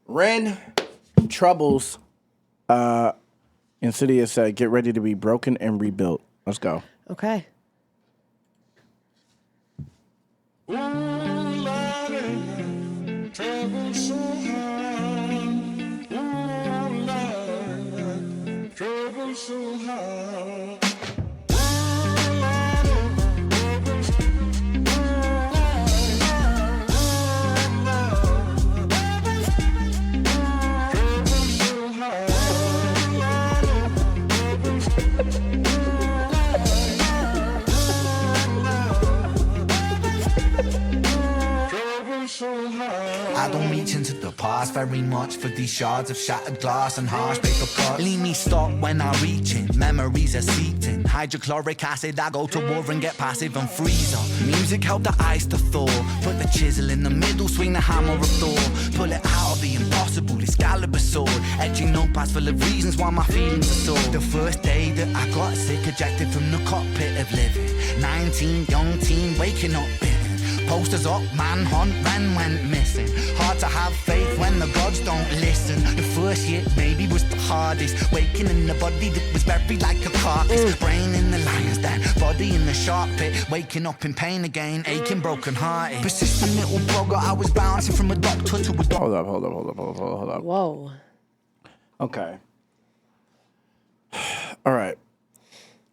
Ren Troubles Insidious said, get ready to be broken and rebuilt. Let's go. Okay. Trouble so hard. Trouble so hard. I don't reach into the past very much for these shards of shattered glass and harsh paper cuts. Leave me stuck when I reach in, memories are seeped in. Hydrochloric acid, I go to war and get passive and freeze up. Music help the ice to thaw. Put the chisel in the middle, swing the hammer of Thor. Pull it out of the impossible, Excalibur sword. Etching notepads full of reasons why my feelings are sore. The first day that I got sick, ejected from the cockpit of living. 19, young teen, waking up bitten. Posters up, manhunt, ran, went missing. Hard to have faith when the gods don't listen. The first year maybe was the hardest. Waking in the body that was buried like a carcass. Brain in the lion's den, body in the shark pit. Waking up in pain again, aching, broken hearted. Persistent little blogger, I was bouncing from a doctor to a doctor. Hold up. Whoa. Okay. All right.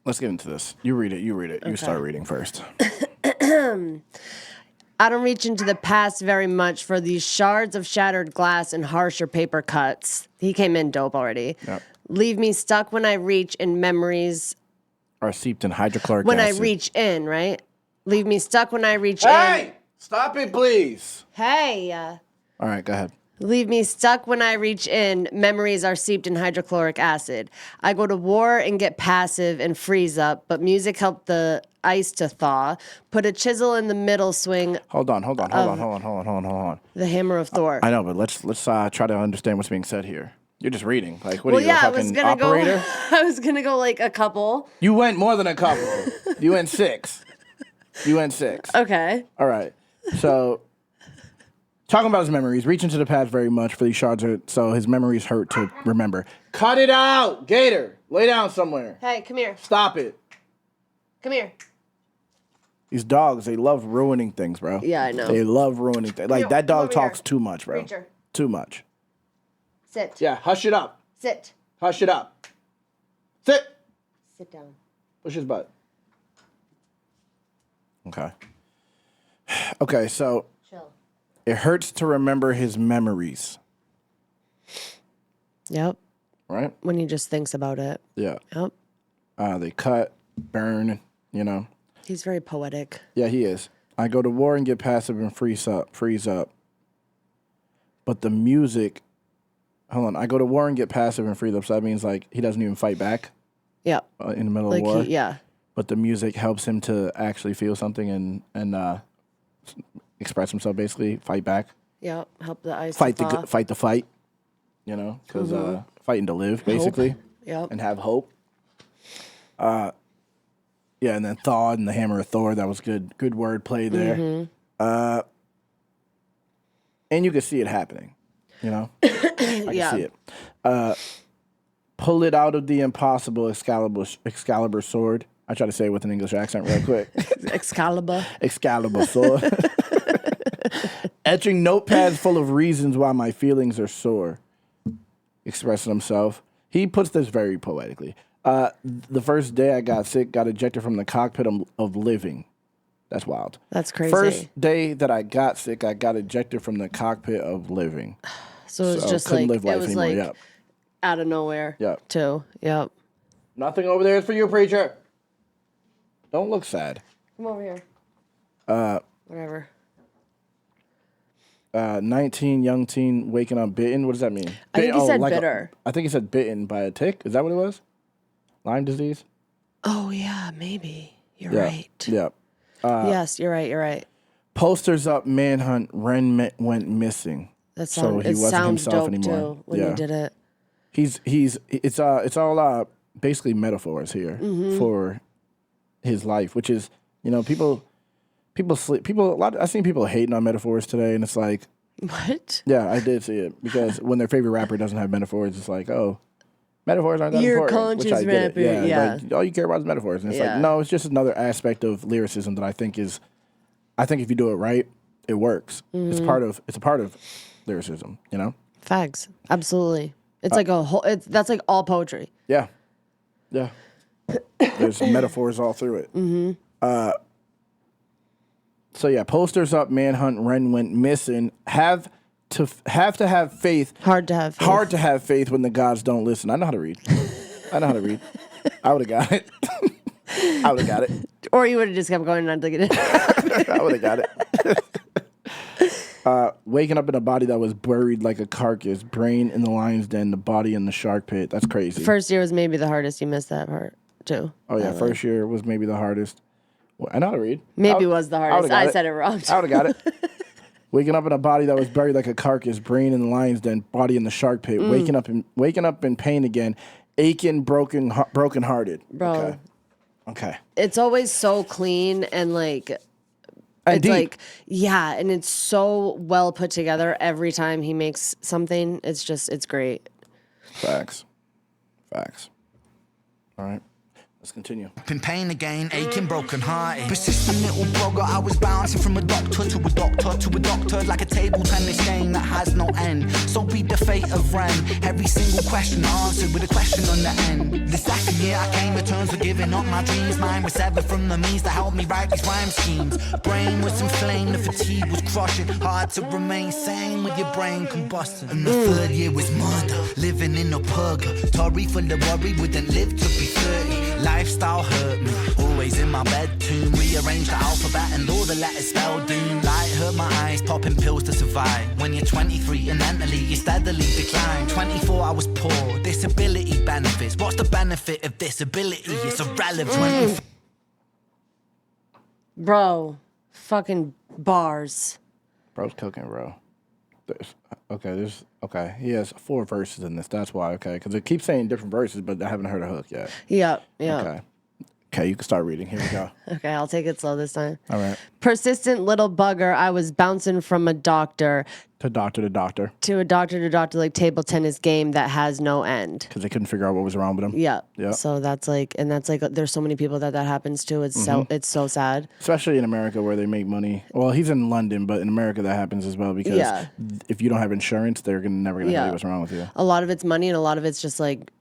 Let's get into this. You read it. Okay. You start reading first. I don't reach into the past very much for these shards of shattered glass and harsher paper cuts. He came in dope already. Yep. Leave me stuck when I reach in memories. Are seeped in hydrochloric When acid. I reach in, right? Leave me stuck when I reach Hey! in. Stop it, please. Hey! All right, go ahead. Leave me stuck when I reach in. Memories are seeped in hydrochloric acid. I go to war and get passive and freeze up, but music helped the ice to thaw. Put a chisel in the middle, swing Hold on. the hammer of Thor. I know, but let's try to understand what's being said here. You're just reading. Like, what are you, a I was fucking gonna operator? go. I was gonna go like a couple. You went more than a couple. You went 6. Okay. All right. So, talking about his memories, reach into the past very much for these shards, so his memories hurt to remember. Cut it out, Gator. Lay down somewhere. Hey, come here. Stop it. Come here. These dogs, they love ruining things, bro. Yeah, I know. They love ruining things. Like, that come dog over talks here. too much, bro. Preacher. Too much. Sit. Yeah, hush it up. Sit. Hush it up. Sit. Sit down. Push his butt. Okay. Okay, so Chill. it hurts to remember his memories, Yep. right? When he just thinks about it. Yeah. Yep. They cut, burn, you know. He's very poetic. Yeah, he is. I go to war and get passive and freeze up. But the music, hold on. I go to war and get passive and freeze up. So that means like he doesn't even fight back Yep. in the middle Like of war. yeah. But the music helps him to actually feel something and express himself. Basically, fight back, Yep. Help the ice. fight to thaw. the fight. You know, because fighting to live basically Yep. and have hope. Yeah, and then Thaw and the Hammer of Thor. That was good wordplay there. Mm-hmm. And you can see it happening. You know, I can see it. Pull it out of the impossible Excalibur sword. I try to say it with an English accent real quick. Excalibur. Excalibur sword. Etching notepads full of reasons why my feelings are sore. Expressing himself. He puts this very poetically. The first day I got sick, got ejected from the cockpit of living. That's wild. That's crazy. First day that I got sick, I got ejected from the cockpit of living. So it was just couldn't like live life it was anymore. like Yep. out of nowhere. Yep. Too. Yep. Nothing over there is for you, preacher. Don't look sad. Come over here. Whatever. 19, young teen, waking up bitten. What does that mean? I think he said like bitter. I think he said bitten by a tick. Is that what it was? Lyme disease? Oh yeah, maybe. You're Yeah. right. Yeah. Yes, you're right. Posters up, manhunt, Ren went missing. That So sound, he it wasn't sounds himself dope anymore. too when Yeah. you did it. It's all basically metaphors here for his life, which is, you know, people sleep, I've seen people hating on metaphors today, and it's like, What? Yeah, I did see it because when their favorite rapper doesn't have metaphors, it's like, oh, metaphors aren't that You're important. Which I conscious get it. rapper, yeah. Like, all you care about is metaphors, and it's like, no, it's just another aspect of lyricism that I think if you do it right, it works. It's a part of lyricism, you know. Facts. Absolutely. It's like a whole. That's like all poetry. Yeah, yeah. There's metaphors all through it. So yeah, posters up, manhunt, Ren went missing. Have to have faith. Hard to have faith. Hard to have faith when the gods don't listen. I know how to read. I would have got it. I would have got it. Or you would have just kept going on to get it. I would have got it. Waking up in a body that was buried like a carcass, brain in the lion's den, the body in the shark pit. That's crazy. First year was maybe the hardest. You missed that part too. Oh yeah, first year was maybe the hardest. Well, I know how to read. Maybe was the hardest. I got said it wrong. I would have got it. Waking up in a body that was buried like a carcass, brain in the lion's den, body in the shark pit. Waking up in pain again, aching, broken hearted. Bro. Okay. It's always so clean and like. And It's deep. like, yeah, and it's so well put together every time he makes something. It's great. Facts. All right. Let's continue. In pain again, aching, broken hearted. Persistent little blogger, I was bouncing from a doctor to a doctor to a doctor, like a table tennis game that has no end. So be the fate of Ren. Every single question answered with a question on the end. The second year I came to terms with giving up my dreams. Mine was severed from the means that helped me write these rhyme schemes. Brain was inflamed, the fatigue was crushing. Hard to remain sane with your brain combusting. And the third year was murder, living in a purgatory full of worry. Wouldn't live to be 30. Lifestyle hurt me, always in my bedroom. Rearranged the alphabet and all the letters spelled doom. Light hurt my eyes, popping pills to survive. When you're 23 and mentally you steadily decline. 24 I was poor, disability benefits. What's the benefit of disability? It's irrelevant. Bro, fucking bars. Bro's cooking, bro. Okay. He has 4 verses in this. That's why. Okay, because it keeps saying different verses, but I haven't heard a hook yet. Yeah. Okay, you can start reading. Here we go. Okay, I'll take it slow this time. All right. Persistent little bugger, I was bouncing from a doctor To doctor, to a doctor, like table tennis game that has no end. because they couldn't figure out what was wrong with him. Yeah. Yep. So that's like, there's so many people that happens to. It's so sad. Especially in America where they make money. Well, he's in London, but in America that happens as well because if you don't have insurance, they're never going to tell you what's wrong with you. A lot of it's money and a lot of it's just like,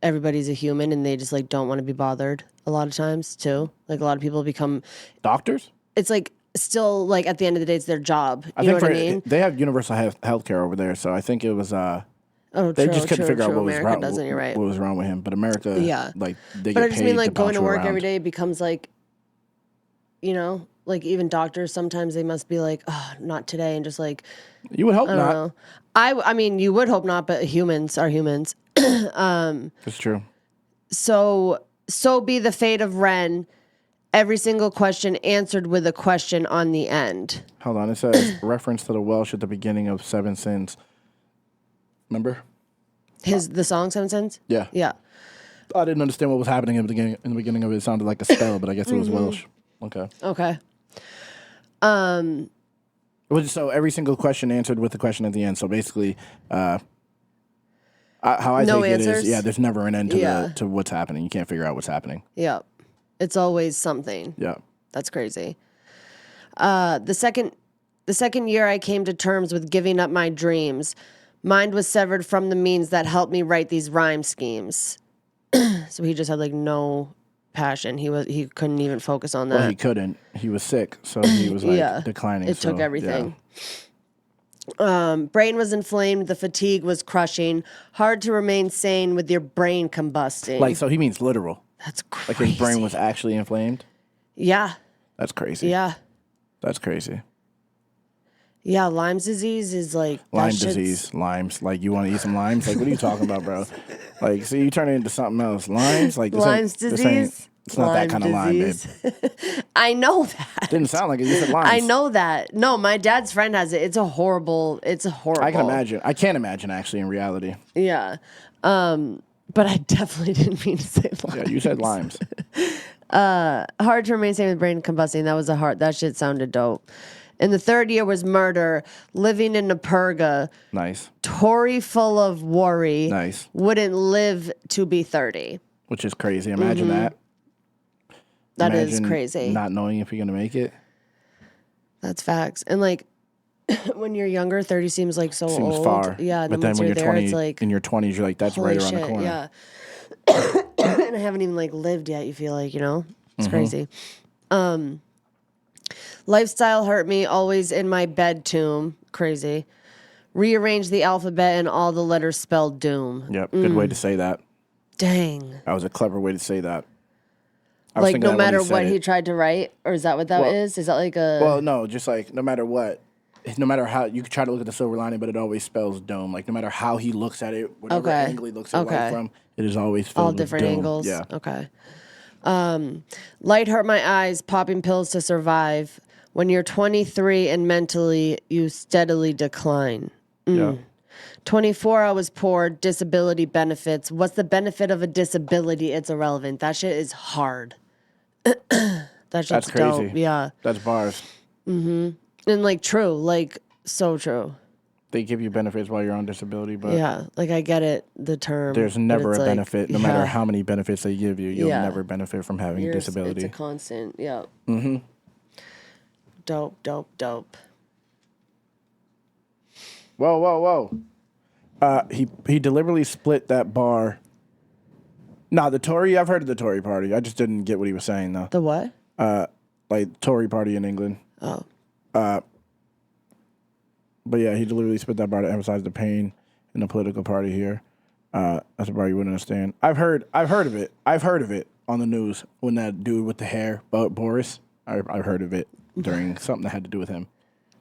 everybody's a human and they just like don't want to be bothered a lot of times too. Like a lot of people become Doctors? it's like still like at the end of the day it's their job. You I know think what I mean? they have universal health care over there, so I think it was Oh, they true, just couldn't figure out what was America wrong. doesn't, you're right. What was wrong with him? But America, Yeah. like they But get I just paid mean like going bounce to work around. every day becomes like, you know, like even doctors sometimes they must be like, oh, not today, and just like You would hope I don't not. know. I mean you would hope not, but humans are humans. It's true. So be the fate of Ren. Every single question answered with a question on the end. Hold on, it says reference to the Welsh at the beginning of Seven Sins. Remember? The song Seven Sins? Yeah. Yeah. I didn't understand what was happening in the beginning. In the beginning of it, it sounded like a spell, but I guess it was Welsh. Okay. Okay. So every single question answered with a question at the end. So basically, how I No take answers? it is, there's never an end to Yeah. to what's happening. You can't figure out what's happening. Yeah. It's always something. Yeah. That's crazy. The second year I came to terms with giving up my dreams. Mind was severed from the means that helped me write these rhyme schemes. So he just had like no passion. He couldn't even focus on that. Well, he couldn't. He was sick, so he was like declining. It took so, everything. yeah. Brain was inflamed. The fatigue was crushing. Hard to remain sane with your brain combusting. Like, so he means literal. That's Like crazy. his brain was actually inflamed. Yeah. That's crazy. Yeah. That's crazy. Yeah. Lyme's disease is like that Lyme shit's- disease, limes. Like, you want to eat some limes? Like, what are you talking about, bro? Like, so you turn it into something else. Limes? Like, this Lyme's ain't, this ain't, disease. it's not that kind of lime, babe. I know that. Didn't sound like it. You said limes. I know that. No, my dad's friend has it. It's a horrible. I can imagine. I can't imagine, actually, in reality. Yeah. But I definitely didn't mean to say limes. Yeah, you said limes. Hard to remain sane with brain combusting. That shit sounded dope. And the third year was murder, living in a purga, Nice. Tory full of worry, Nice. wouldn't live to be 30. Which is crazy. Imagine that. That is Imagine crazy. Not knowing if you're going to make it. That's facts. And like when you're younger, 30 seems like so Seems old. far. Yeah, and But then then once when you're you're there, 20, it's like in your 20s, you're like, that's holy right around shit, the corner. yeah. And I haven't even like lived yet, you feel like, you know? It's crazy. Lifestyle hurt me, always in my bed tomb. Crazy. Rearrange the alphabet and all the letters spelled doom. Yep. Good way to say that. Dang. That was a clever way to say that. I was Like thinking no that when matter said what it. he tried to write? Or is that what that is? Is that like a... Well, no, just like no matter what, no matter how you could try to look at the silver lining, but it always spells dome. Like no matter how he looks at it, whatever Okay. angle he looks at Okay. life from, it is always filled all with different doom. angles? Yeah. Okay. Light hurt my eyes, popping pills to survive. When you're 23 and mentally, you steadily decline. Yeah. 24, I was poor, disability benefits. What's the benefit of a disability? It's irrelevant. That shit is hard. That shit's That's crazy. dope. Yeah. That's bars. And like true, like so true. They give you benefits while you're on disability, but Yeah. Like I get it, the term. there's but never a it's like, benefit. No matter yeah, how many benefits they give you, you'll Yeah. never benefit from having a yours- disability. It's a constant. Yeah. Mm-hmm. Dope, dope, dope. Whoa, whoa, whoa. He deliberately split that bar. Nah, the Tory, I've heard of the Tory party. I just didn't get what he was saying, though. The what? Like, Tory party in England. Oh. But yeah, he deliberately split that bar to emphasize the pain in the political party here. That's a bar you wouldn't understand. I've heard of it. I've heard of it on the news when that dude with the hair, Boris, I heard of it during something that had to do with him.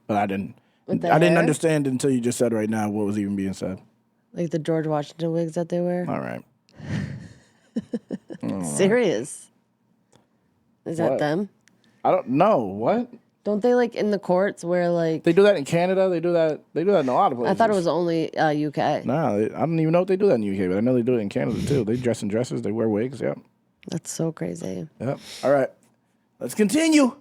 But I didn't hair? understand until you just said right now what was even being said. Like the George Washington wigs that they wear? All right. Serious. Is that What? them? I don't know. What? Don't they like in the courts where like They do that in Canada. They do that in a lot of places. I thought it was only UK. Nah, I don't even know if they do that in the UK, but I know they do it in Canada too. They dress in dresses. They wear wigs. Yep. That's so crazy. Yep. All right. Let's continue.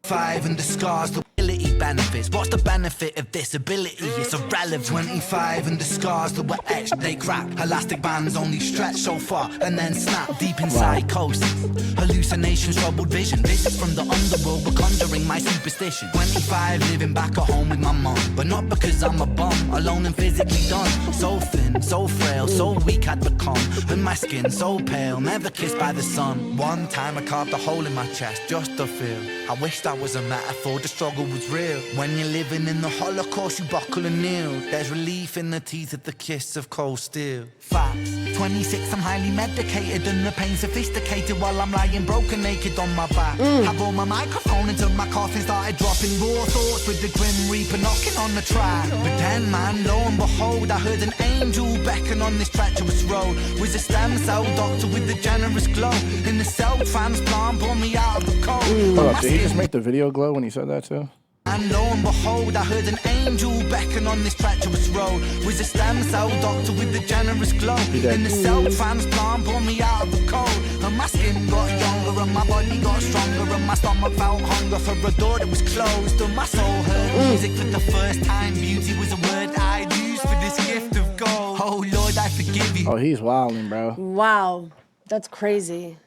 5 and the scars, the ability benefits. What's the benefit of disability? It's irrelevant. 25 and the scars that were etched, they crack. Elastic bands only stretch so far and then snap. Deep in psychosis, hallucinations, troubled vision. Visits from the underworld were conjuring my superstition. 25 living back at home with my mum, but not because I'm a bum, alone and physically done. So thin, so frail, so weak I'd become, and my skin so pale, never kissed by the sun. One time I carved a hole in my chest just to feel. I wish that was a metaphor, the struggle was real. When you're living in the Holocaust, you buckle and kneel. There's relief in the teeth of the kiss of cold steel. Facts. 26, I'm highly medicated and the pain sophisticated while I'm lying broken naked on my back. I bore my microphone until my coffin started dropping raw thoughts with the Grim Reaper knocking on the track. But then, man, lo and behold, I heard an angel beckon on this treacherous road. Was a stem cell doctor with a generous glow. In the cell transplant, pulled me out of the cold. Hold up, did he just make the video glow when he said that too? And lo and behold, I heard an angel beckon on this treacherous road. Was a stem cell doctor with a generous glow. In the cell transplant, pulled me out of the cold. And my skin got younger and my body got stronger. And my stomach felt hunger for a door that was closed. And my soul heard music for the first time. Beauty was a word I'd use for this gift of gold. Oh Lord, I forgive you. Oh, he's wilding, bro. Wow. That's crazy.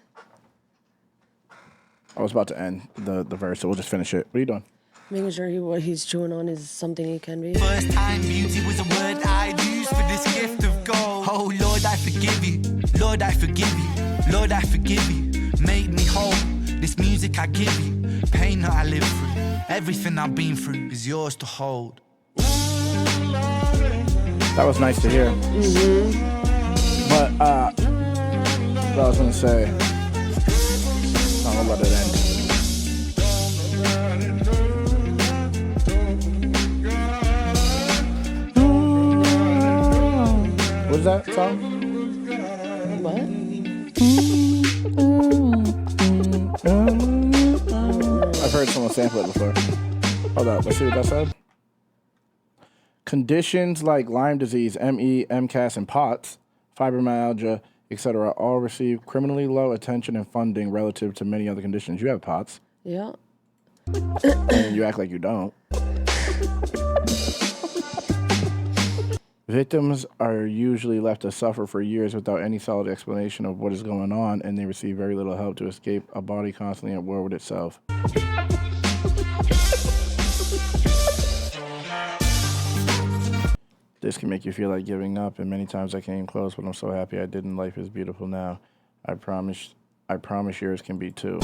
I was about to end the verse, so we'll just finish it. What are you doing? Making sure what he's chewing on is something he can be. First time beauty was a word I'd use for this gift of gold. Oh Lord, I forgive you. Lord, I forgive you. Lord, I forgive you. Make me whole. This music I give you. Pain that I live through. Everything I've been through is yours to hold. That was nice to hear. But what I was gonna say, I'm gonna let it end. What is that song? What? I've heard someone sample it before. Hold up, let's see what that said. Conditions like Lyme disease, ME, MCAS, and POTS, fibromyalgia, etc., all receive criminally low attention and funding relative to many other conditions. You have POTS. Yeah. And you act like you don't. Victims are usually left to suffer for years without any solid explanation of what is going on, and they receive very little help to escape a body constantly at war with itself. This can make you feel like giving up, and many times I came close, but I'm so happy I didn't. Life is beautiful now. I promise yours can be too.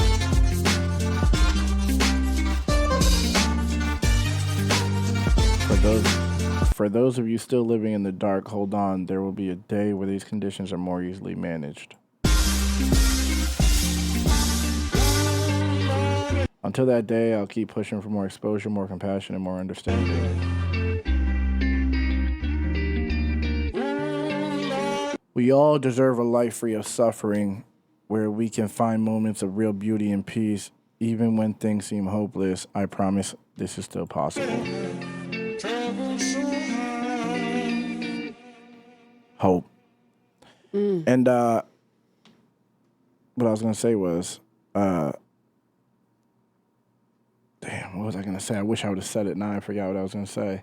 For those of you still living in the dark, hold on. There will be a day where these conditions are more easily managed. Until that day, I'll keep pushing for more exposure, more compassion, and more understanding. We all deserve a life free of suffering, where we can find moments of real beauty and peace, even when things seem hopeless. I promise this is still possible. Hope. And what I was going to say was, damn, what was I going to say? I wish I would have said it. Now I forgot what I was going to say.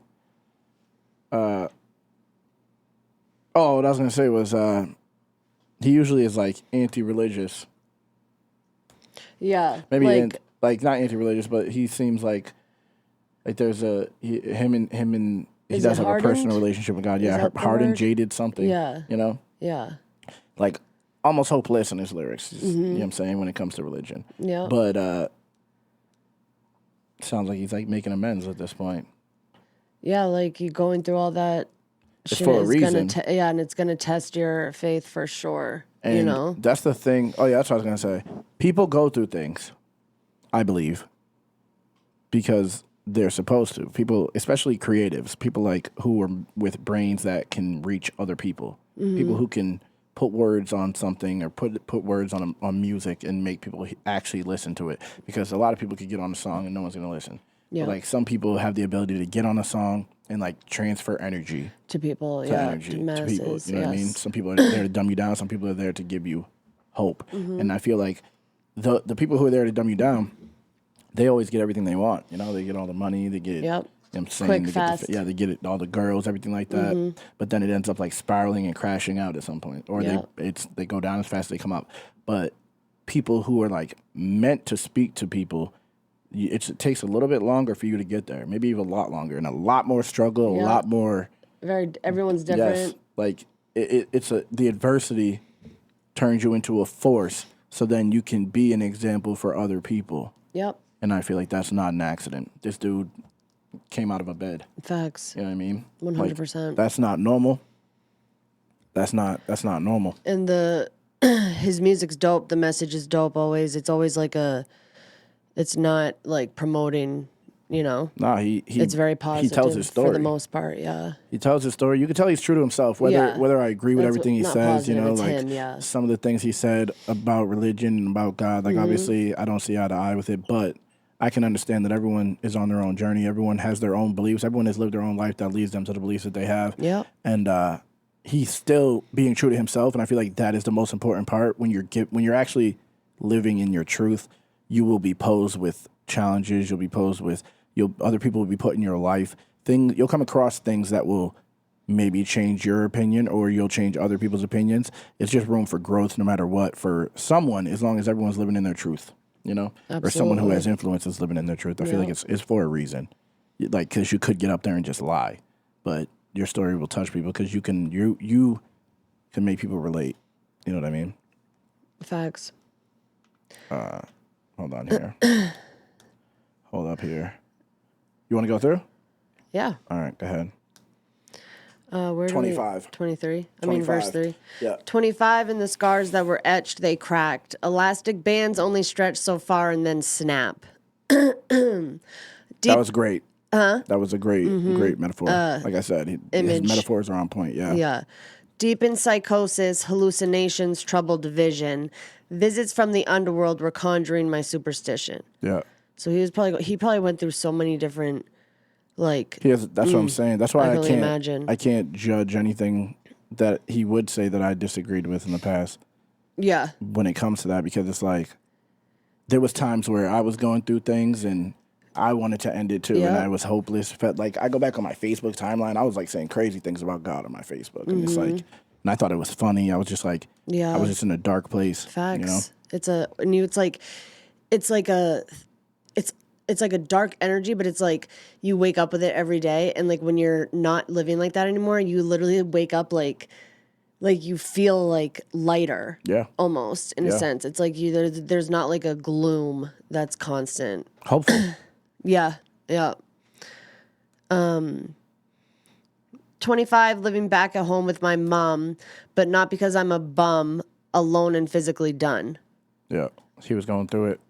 What I was going to say was, he usually is like anti-religious. Yeah. Maybe like not anti-religious, but he seems like there's him and he does have a personal relationship with God. Yeah, hardened, jaded, something. Yeah. You know? Yeah. Like almost hopeless in his lyrics. You know what I'm saying? When it comes to religion. Yeah. But sounds like he's like making amends at this point. Yeah, like you going through all that It's shit for a is reason. and it's gonna test your faith for sure. And you know? that's the thing. Oh yeah, that's what I was gonna say. People go through things, I believe, because they're supposed to. People, especially creatives, people like who are with brains that can reach other people. People who can put words on something or put words on music and make people actually listen to it. Because a lot of people could get on a song and no one's gonna listen. Yeah. But like some people have the ability to get on a song and like transfer energy To people, to yeah, energy to masses, people. You know what I mean? yes. Some people are there to dumb you down. Some people are there to give you hope. And I feel like the people who are there to dumb you down, they always get everything they want. You know, they get all the money, they get, Yep. you know what I'm saying? Quick, they fast. they get it, all the girls, everything like that. But then it ends up like spiraling and crashing out at some point, or Yep. they go down as fast as they come up. But people who are like meant to speak to people, it takes a little bit longer for you to get there, maybe even a lot longer, and a lot more struggle, Yep. a lot more. Everyone's different. Yes, like the adversity turns you into a force, so then you can be an example for other people. Yep. And I feel like that's not an accident. This dude came out of a bed. Facts. You know what I mean? 100%. Like, that's not normal. That's not normal. And his music's dope. The message is dope always. It's always like it's not like promoting, you know. Nah, It's very positive. He tells his story for the most part, yeah. He tells his story. You can tell he's true to himself. Yeah. Whether I agree with That's everything he not says, you positive, know, it's like him, yeah. some of the things he said about religion and about God. Like obviously, I don't see eye to eye with it, but I can understand that everyone is on their own journey. Everyone has their own beliefs. Everyone has lived their own life that leads them to the beliefs that they have. Yep. And he's still being true to himself, and I feel like that is the most important part. When you're actually living in your truth, you will be posed with challenges. You'll be posed with other people will be put in your life. You'll come across things that will maybe change your opinion, or you'll change other people's opinions. It's just room for growth, no matter what, for someone, as long as everyone's living in their truth. You know, or someone who has influence is living in their truth. I feel like it's for a reason. Like, because you could get up there and just lie, but your story will touch people because you can make people relate. You know what I mean? Facts. Hold on here. Hold up here. You want to go through? Yeah. All right, go ahead. Where 25. 23. I mean, verse 3. Yeah. 25, and the scars that were etched, they cracked. Elastic bands only stretch so far and then snap. That was great. That was a great metaphor. Like I said, his Image. metaphors are on point. Yeah. Yeah. Deep in psychosis, hallucinations, troubled vision. Visits from the underworld were conjuring my superstition. Yeah. So he probably went through so many different, like. That's what I'm saying. That's why I I can only can't imagine. I can't judge anything that he would say that I disagreed with in the past Yeah. when it comes to that, because it's like there was times where I was going through things and I wanted to end it too, and Yeah. I was hopeless. Felt like I go back on my Facebook timeline, I was like saying crazy things about God on my Facebook, and it's like, and I thought it was funny. I was just like, Yeah. I was just in a dark place. Facts. You know? It's like a dark energy, but it's like you wake up with it every day, and like when you're not living like that anymore, you literally wake up like you feel like lighter. Yeah. Almost in a Yeah. sense, it's like there's not like a gloom that's constant. Hopeful. Yeah, yeah. 25, living back at home with my mom, but not because I'm a bum, alone and physically done. Yeah. He was going through it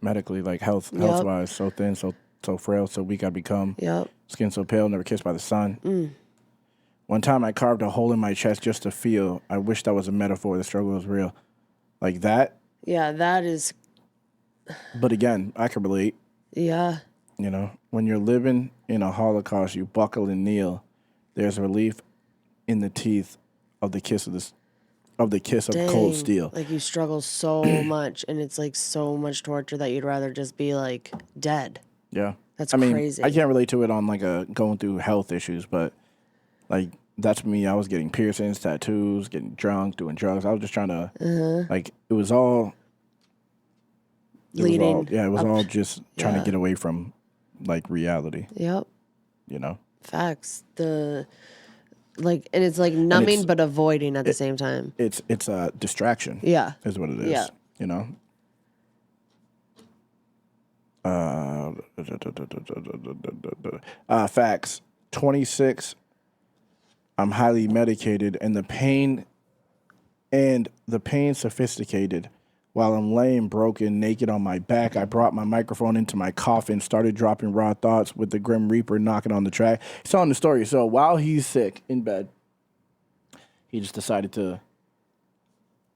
medically, like health wise, so thin, so frail, so weak I become. Yep. Skin so pale, never kissed by the sun. One time I carved a hole in my chest just to feel. I wish that was a metaphor. The struggle was real. Like that. Yeah, that is. But again, I can relate. Yeah. You know, when you're living in a Holocaust, you buckle and kneel. There's relief in the teeth of the kiss of cold steel. Like you struggle so much, and it's like so much torture that you'd rather just be like dead. Yeah. That's I mean, crazy. I can't relate to it on like going through health issues, but like that's me. I was getting piercings, tattoos, getting drunk, doing drugs. I was just trying to like it was all Leading it was up- all just trying to yeah. get away from like reality, Yep. you know? Facts. And it's like numbing but avoiding at the same time. It's a distraction. Yeah. Is what it is. Yeah. You know? Facts. 26. I'm highly medicated and the pain sophisticated. While I'm laying broken, naked on my back, I brought my microphone into my coffin, started dropping raw thoughts with the Grim Reaper knocking on the track. It's on the story. So while he's sick in bed, he just decided to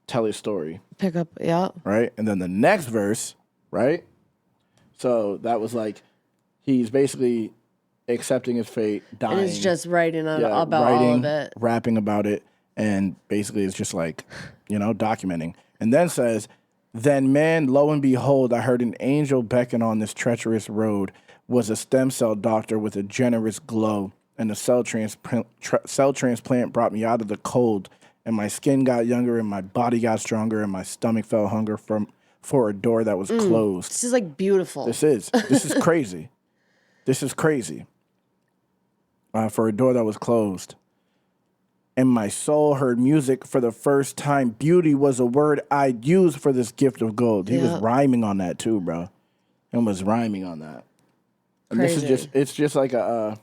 tell his story. Pick up. Yeah. Right? And then the next verse, right? So that was like, he's basically accepting his fate, dying. And it's just writing about writing, all of it. rapping about it, and basically it's just like, documenting. And then says, then man, lo and behold, I heard an angel beckon on this treacherous road, was a stem cell doctor with a generous glow, and a cell transplant brought me out of the cold, and my skin got younger, and my body got stronger, and my stomach felt hunger for a door that was closed. This is like beautiful. This is crazy. This is crazy. For a door that was closed. And my soul heard music for the first time. Beauty was a word I'd use for this gift of gold. He was rhyming on that too, bro. And was rhyming on that. And Crazy. it's just like a,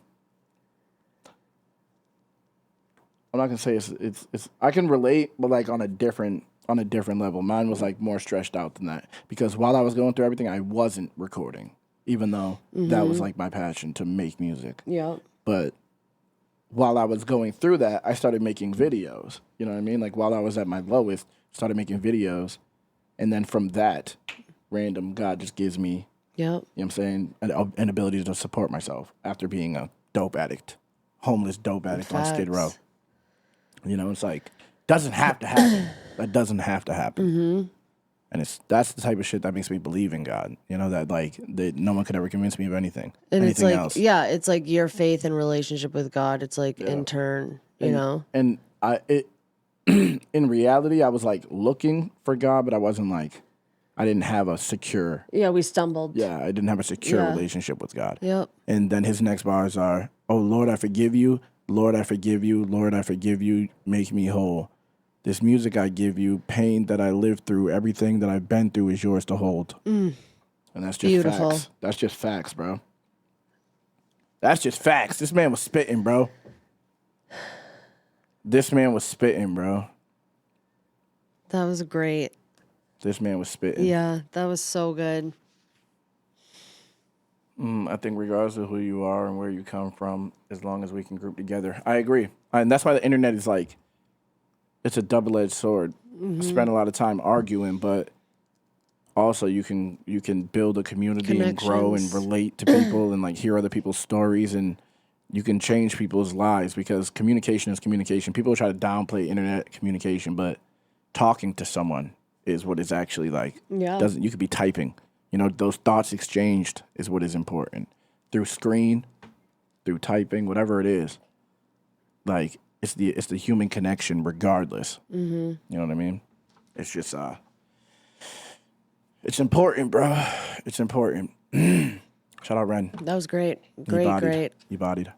I'm not gonna say it's I can relate, but like on a different level. Mine was like more stretched out than that. Because while I was going through everything, I wasn't recording. Even though that was like my passion to make music. Yeah. But while I was going through that, I started making videos. You know what I mean? Like while I was at my lowest, started making videos. And then from that, random God just gives me, Yep. you know what I'm saying, an ability to support myself after being a dope addict, homeless dope addict on Skid Row. Facts. You know, it's like, doesn't have to happen. That doesn't have to happen. And that's the type of shit that makes me believe in God. You know, that no one could ever convince me of anything. And anything it's like, else. yeah, it's like your faith and relationship with God. It's like in turn, you know? And in reality, I was like looking for God, but I wasn't like, I didn't have a secure. Yeah, we stumbled. Yeah, I didn't have a secure Yeah. relationship with God. Yep. And then his next bars are, oh, Lord, I forgive you. Lord, I forgive you. Lord, I forgive you. Make me whole. This music I give you, pain that I lived through, everything that I've been through is yours to hold. And that's just Beautiful. facts. That's just facts, bro. That's just facts. This man was spitting, bro. This man was spitting, bro. That was great. This man was spitting. Yeah, that was so good. I think regardless of who you are and where you come from, as long as we can group together. I agree. And that's why the internet is like, it's a double-edged sword. I spend a lot of time arguing, but also you can build a community and grow and Connections. relate to people and like hear other people's stories, and you can change people's lives because communication is communication. People try to downplay internet communication, but talking to someone is what it's actually like. Yeah. You could be typing. You know, those thoughts exchanged is what is important. Through screen, through typing, whatever it is. Like, it's the human connection regardless. You know what I mean? It's just, it's important, bro. It's important. Shout out Ren. That was great. You bodied. Great. You bodied.